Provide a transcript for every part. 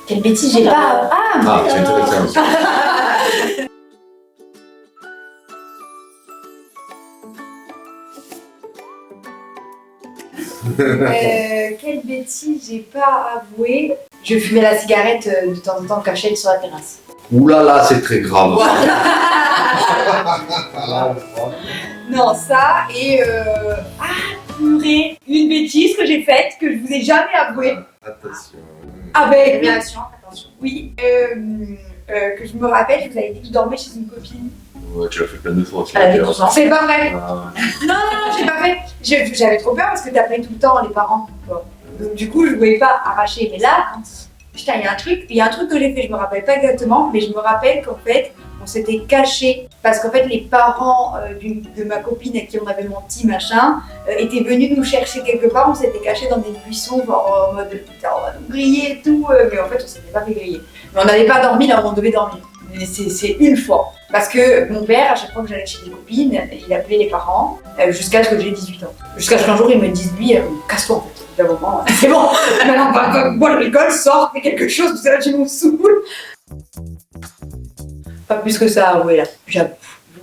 Quelle bêtise, j'ai pas... Ah, c'est intéressant. Quelle bêtise j'ai pas avoué. Je fumais la cigarette de temps en temps cachée sur la terrasse. Ouh là là, c'est très grave. Non, ça et purée, une bêtise que j'ai faite que je vous ai jamais avouée. Attention. Avec Réaction, attention. oui, que je me rappelle, je vous avais dit que je dormais chez une copine. Ouais, tu l'as fait plein de fois. Elle avait 12 ans. C'est pas vrai. Ah, Non, j'ai pas fait. J'avais trop peur parce que t'appelais tout le temps les parents. Bon. Donc du coup, je voulais pas arracher. Mais là, putain, il y a un truc que j'ai fait. Je me rappelle pas exactement, mais je me rappelle qu'en fait, on s'était caché parce qu'en fait, les parents de ma copine à qui on avait menti, machin, étaient venus nous chercher quelque part. On s'était caché dans des buissons, genre en mode putain, on va nous griller et tout. Mais en fait, on s'était pas fait griller. Mais on n'avait pas dormi là où on devait dormir. Mais c'est une fois. Parce que mon père, à chaque fois que j'allais chez des copines, il appelait les parents jusqu'à ce que j'ai 18 ans. Jusqu'à ce qu'un jour, il me dise lui, casse-toi en fait. D'un moment, c'est bon, maintenant, moi je rigole, sors, fais quelque chose, parce que là tu me saoules. Pas plus que ça, ouais, là. Je vous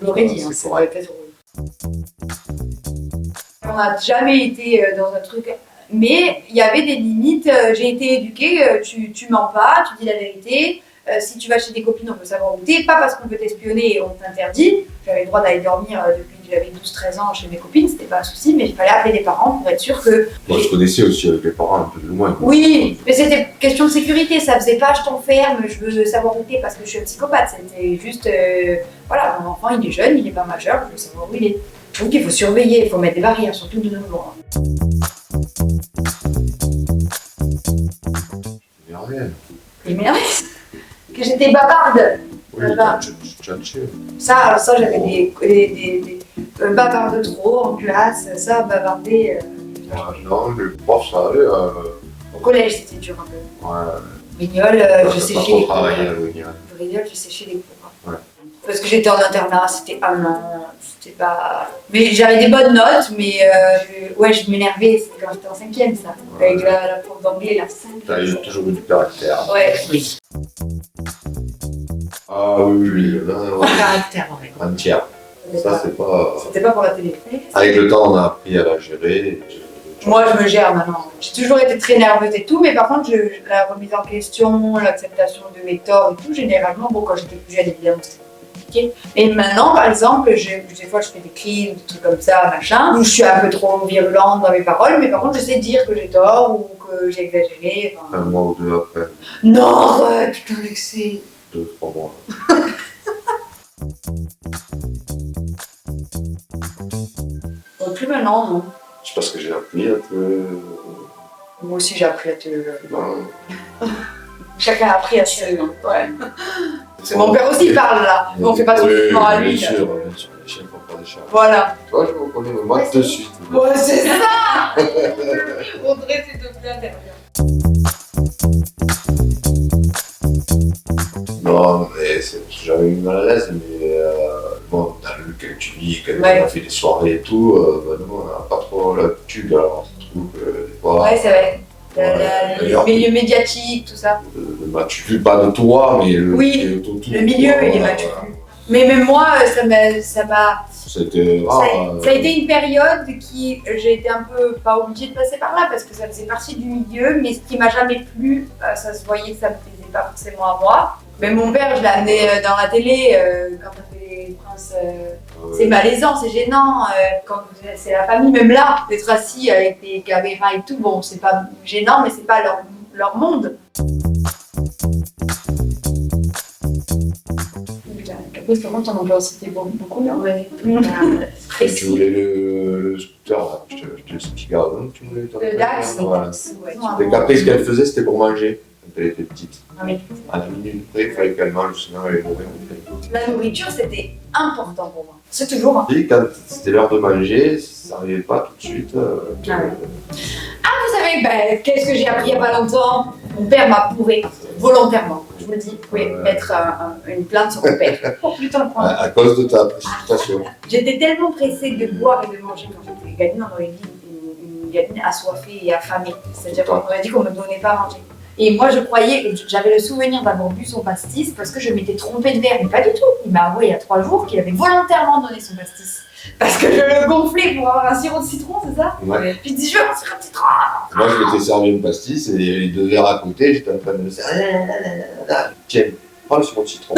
l'aurais dit, hein, c'est vrai. On n'a jamais été dans un truc. Mais il y avait des limites. J'ai été éduquée, tu mens pas, tu dis la vérité. Si tu vas chez des copines, on peut savoir où t'es. Pas parce qu'on peut t'espionner et on t'interdit. J'avais le droit d'aller dormir depuis que j'avais 12-13 ans chez mes copines, c'était pas un souci, mais il fallait appeler les parents pour être sûr que. moi, je connaissais aussi avec les parents un peu de loin. Oui, mais c'était question de sécurité. Ça faisait pas je t'enferme, je veux savoir où t'es parce que je suis un psychopathe. C'était juste, voilà, mon enfant il est jeune, il est pas majeur, je veux savoir où il est. Donc il faut surveiller, il faut mettre des barrières, surtout de nos jours. Il n'y a rien. Et merde, que j'étais bavarde. Oui, Voilà. tchatché. Ça j'avais des bavardes trop en classe, ça bavarder. Non, le prof, ça allait. Au collège c'était dur un peu. Ouais. Brignol, je séchais Pas trop les travailler à cours. l'Ouïgnan. Brignol, je séchais les cours. Ouais. Parce que j'étais en internat, c'était un an, c'était pas... Mais j'avais des bonnes notes, mais je m'énervais, c'était quand j'étais en 5e ça. Ouais. Avec la prof d'anglais, la 5. T'as toujours eu du caractère. Ouais. Oui. Ah oui, Au caractère, ouais. entière. Ça, c'est pas. C'était pas pour la télé. Avec le temps, on a appris à la gérer. Moi, je me gère maintenant. J'ai toujours été très nerveuse et tout, mais par contre, la remise en question, l'acceptation de mes torts et tout, généralement, bon, quand j'étais plus jeune, évidemment, c'était compliqué. Et maintenant, par exemple, des fois, je fais des cris, des trucs comme ça, machin, où je suis un peu trop virulente dans mes paroles, mais par contre, je sais dire que j'ai tort ou que j'ai exagéré. Enfin... Un mois ou deux après, Non, putain, l'excès. 2-3 mois. Plus maintenant, non. C'est parce que j'ai appris à te. Moi aussi, j'ai appris à te. Ben, Chacun a appris à se. Ouais. C'est mon père aussi parle là. Mais on fait pas tout oui, le temps à lui. bien sûr, les chiens font pas des chats. Voilà. Toi, je me reconnais moi de suite. Ouais, c'est ça. Audrey, s'il te plaît, derrière. Non, mais j'ai jamais eu mal à l'aise, mais bon, dans le cas que tu dis, quand Ouais. on a fait des soirées et tout, ben nous, on n'a pas trop l'habitude, alors on se trouve que des fois. Ouais, c'est vrai. Ouais. Le D'ailleurs, milieu médiatique, tout ça. tu fais pas de toi, mais le. Oui, autour, Le milieu, il est voilà. battu. Mais même moi, ça m'a. C'était Ça, rare. ça a été une période qui j'ai été un peu pas obligée de passer par là parce que ça faisait partie du milieu, mais ce qui m'a jamais plu, ça se voyait que ça me plaisait pas forcément à moi. Mais mon père, je l'ai amené dans la télé quand on fait les princes. C'est malaisant, c'est gênant quand c'est la famille, même là, d'être assis avec des caméras et tout. Bon, c'est pas gênant, mais c'est pas leur monde. Putain, Capos, par contre, on en parle, c'était beaucoup, mais on avait plus Tu voulais le scooter, là, je te l'expliquais avant, tu voulais Le Dax, Voilà. Ouais, Et qu'après, ce qu'elle faisait, c'était pour manger quand elle était petite. Ah, mais À la minute près, il fallait qu'elle mange, sinon elle mourait. la nourriture, c'était important pour moi. C'est toujours. Hein. Et quand c'était l'heure de manger, ça n'arrivait pas tout de suite. Ah ouais. Vous savez, qu'est-ce que j'ai appris il n'y a pas longtemps? Mon père m'a bourré, volontairement. Je vous le dis, vous pouvez mettre une plainte sur mon père. Oh putain, À cause de ta précipitation. J'étais tellement pressée de boire et de manger quand j'étais gamine, on aurait dit une gamine assoiffée et affamée. C'est-à-dire qu'on m'aurait dit qu'on ne me donnait pas à manger. Et moi, je croyais, j'avais le souvenir d'avoir bu son pastis parce que je m'étais trompée de verre, mais pas du tout. Il m'a avoué il y a 3 jours qu'il avait volontairement donné son pastis. Parce que je le gonflais pour avoir un sirop de citron, c'est ça? Ouais. Puis il dit, je veux un sirop de citron. Moi, je m'étais servi une pastis et il y avait les 2 verres à côté, j'étais en train de me servir. Tiens, prends le sirop de citron.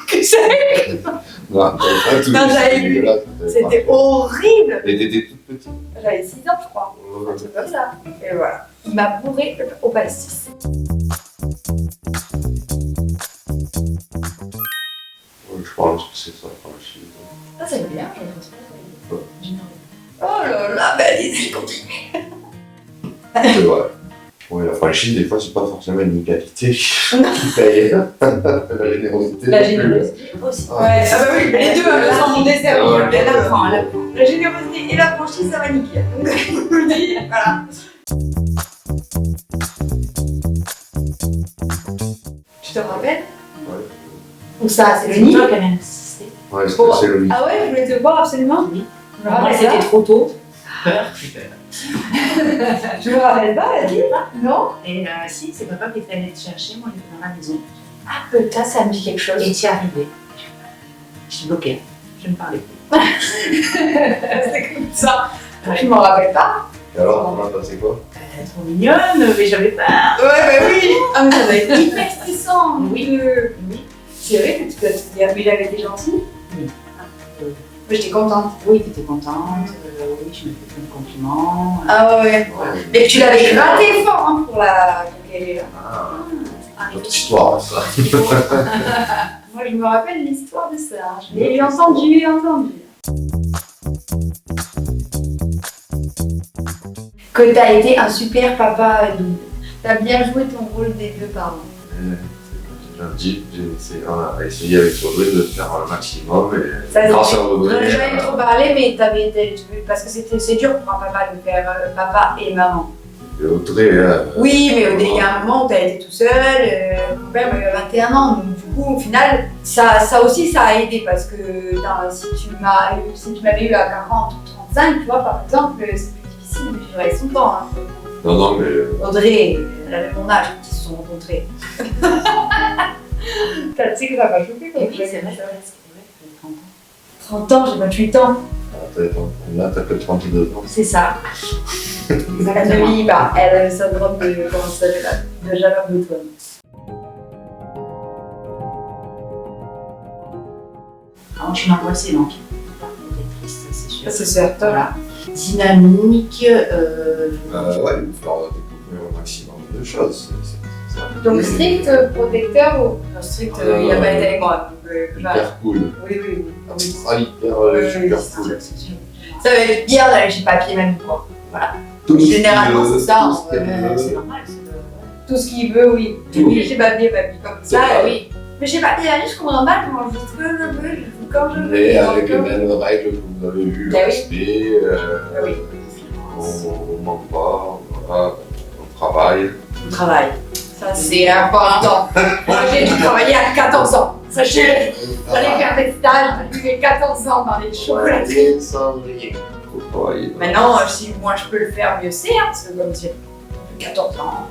Que c'est Non, pas tout, Non, j'avais c'était vu. dégueulasse, C'était horrible. Et t'étais toute petite. J'avais 6 ans, je crois. Un truc comme ça. Et voilà. Il m'a bourré au pastis. Je pense que c'est ça, franchise. Ça, c'est bien. Oh là là, ben allez-y, continue. C'est vrai. Oui, la franchise, des fois, c'est pas forcément une qualité qui paye. La générosité. La non plus. générosité aussi. Ah. Ouais, ah bah oui, les deux sont mon dessert. Ouais, Elle ouais, apprend, ouais. elle apprend. La générosité et la franchise, ça va niquer. Donc, je vous le dis, voilà. Tu te rappelles? Ouais. Où ça? C'est le C'est nid? toi qui avais insisté. Ouais, Bon. c'est le lit. Ah ouais, je voulais te voir absolument. Oui. Je me Moi, rappelle c'était pas. trop tôt. Peur. Je me rappelle pas, elle dit. Non? Et si, c'est papa qui est allé te chercher, moi j'étais dans la maison. Ah putain, ça me dit quelque chose. Et tu es arrivé. Je suis bloquée. Je ne parlais plus. C'est comme ça. Je m'en rappelle pas. Et alors, on a passé quoi? Trop mignonne, mais j'avais peur. Ouais, bah oui. Ah mais ça doit être hyper stressant. Oui. Oui. C'est vrai que tu peux te dire, mais il avait été gentil. Oui. Moi j'étais contente. Oui, tu étais contente. Oui, je me fais plein de compliments. Ah ouais. Et tu l'avais gratté fort hein, pour la conquérir. Ah, notre histoire, ça. Moi je me rappelle l'histoire de ça. Je l'ai entendu. Que t'as été un super papa double. T'as bien joué ton rôle des deux parents. On a essayé avec Audrey de faire le maximum et Ça, grâce à J'en Audrey. ai jamais trop parlé, mais t'avais été. Parce que c'est dur pour un papa de faire papa et maman. Et Audrey, Oui, mais il y a un moment où t'as été tout seul, mon père avait 21 ans, donc du coup, au final, ça aussi, ça a aidé parce que si tu m'avais eu à 40 ou 35, tu vois, par exemple, c'est plus difficile de vivre avec son temps. Hein. non, mais Audrey, elle avait mon âge quand ils se sont rencontrés. Tu sais que ça m'a choqué quand Et même. oui, c'est vrai, c'est vrai, c'est 30 ans. 30 ans, j'ai 28 ans, là, t'as que 32 ans. c'est ça. Elle ne vieillit pas, elle a le syndrome de, comment ça s'appelle là, de Jalop d'Automne. Alors, je suis angoissée, donc. C'est triste, c'est sûr. C'est sûr, toi. Voilà. Dynamique. Ouais, il faut faire découvrir au maximum de choses. C'est ça. Donc strict, protecteur ou non, strict, il n'a pas été avec moi. Donc, Hyper cool. oui, oui. Ah, hyper super cool. Ça va être bien d'aller chez Papy Mamie, quoi. Voilà. Tout ce Généralement, qu'il veut, c'est ça, tout ce qu'elle C'est veut. normal, c'est Tout ce qu'il veut, oui. Oui. Chez Papy Mamie, comme ça, C'est ça. oui. Mais chez Papy Mamie, je comprends mal comment je veux, je joue comme je veux. Mais avec les mêmes règles que vous avez eues, le Ben oui. respect, oui. on ment pas, voilà, on travaille. On travaille. Ça, c'est important. Moi, j'ai dû travailler à 14 ans. Sachez-le. J'allais faire des stages depuis 14 ans dans les chocolateries. Travailler sans rien. Faut travailler. Maintenant, si moi je peux le faire, mieux c'est, hein, parce que comme j'ai 14 ans,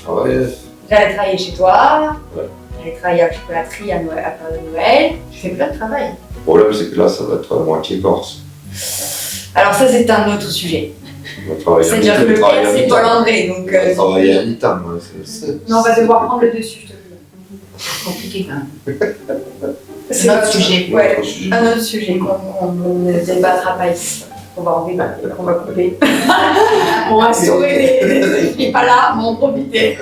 Travailler. j'allais travailler chez toi, Ouais. j'allais travailler à la chocolaterie à Noël, à période de Noël, je fais plein de travail. Le problème, c'est que là, ça va être à moitié corse. Alors ça, c'est un autre sujet. On va travailler à C'est-à-dire que le mi-temps, père, c'est Paul André, donc... On va travailler à mi-temps, hein, c'est- non, on va devoir prendre le dessus, je te jure. compliqué quand même. C'est notre sujet. Ouais, Autre sujet. un autre sujet qu'on ne débattra pas ici. On va en débattre, on va couper. On va sauver les qui n'est pas là, mais en profiter.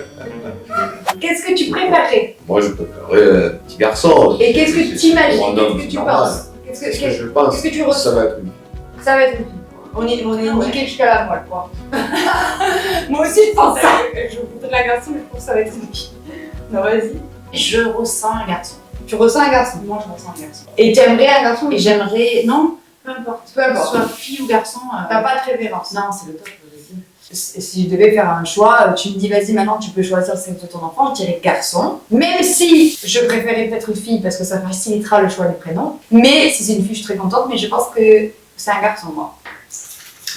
Qu'est-ce que tu préférerais? Moi, je préférerais un petit garçon. Et qu'est-ce que tu t'imagines? Pour un homme, Qu'est-ce que c'est tu normal. penses? Qu'est-ce que je pense? qu'est-ce que tu ressens? Ça va être une Ça va être une fille. On est niqué jusqu'à la moelle, quoi. Moi aussi, je pense ça. Je voudrais un garçon, mais je pense que ça va être une fille. Non, vas-y. Je ressens un garçon. Tu ressens un garçon. Moi, je ressens un garçon. Et tu aimerais un garçon? Et j'aimerais. Non, peu importe. Peu importe. Soit fille ou garçon. T'as pas de préférence. Non, c'est le top. les deux. Si je devais faire un choix, tu me dis vas-y maintenant tu peux choisir celle de ton enfant, je dirais garçon. Même si je préférais peut-être une fille parce que ça facilitera le choix des prénoms. Mais si c'est une fille, je suis très contente, mais je pense que c'est un garçon moi.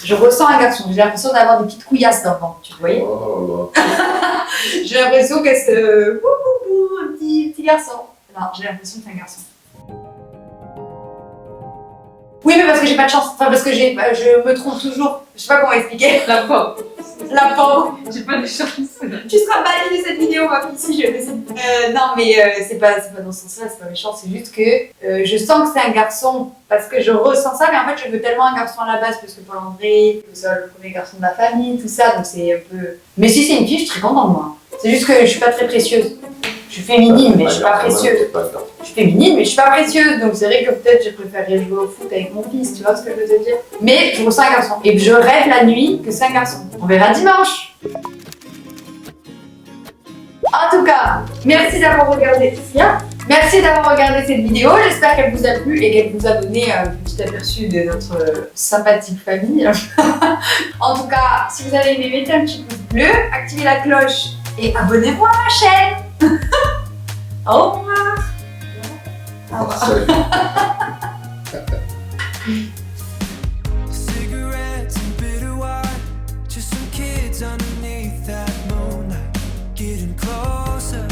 Je ressens un garçon. J'ai l'impression d'avoir des petites couillasses dans le ventre, tu vois. Oh là là. J'ai l'impression qu'elle se... un petit garçon. Non, j'ai l'impression que c'est un garçon. Oui, mais parce que j'ai pas de chance. Enfin, parce que je me trompe toujours. Je sais pas comment expliquer. La pauvre. La pauvre. J'ai pas de chance. Tu seras bannie de cette vidéo, ma fille, si je fais cette... non, mais c'est pas dans ce sens-là, c'est pas méchant. C'est juste que je sens que c'est un garçon parce que je ressens ça. Mais en fait, je veux tellement un garçon à la base parce que Paul-André, que ce soit le premier garçon de ma famille, tout ça. Donc c'est un peu... Mais si c'est une fille, je suis très contente, moi. C'est juste que je suis pas très précieuse. Je suis féminine, mais je suis pas précieuse. Je suis féminine, mais je suis pas précieuse. Donc c'est vrai que peut-être je préférerais jouer au foot avec mon fils, tu vois ce que je veux te dire. Mais je ressens un garçon. Et je rêve la nuit que c'est un garçon. On verra dimanche. En tout cas, merci d'avoir regardé. Bien. Merci d'avoir regardé cette vidéo. J'espère qu'elle vous a plu et qu'elle vous a donné un petit aperçu de notre sympathique famille. En tout cas, si vous avez aimé, mettez un petit pouce bleu, activez la cloche et abonnez-vous à ma chaîne. Au revoir. Au revoir. Salut. Cigarettes and bitter wine, just some kids underneath that moonlight, getting closer.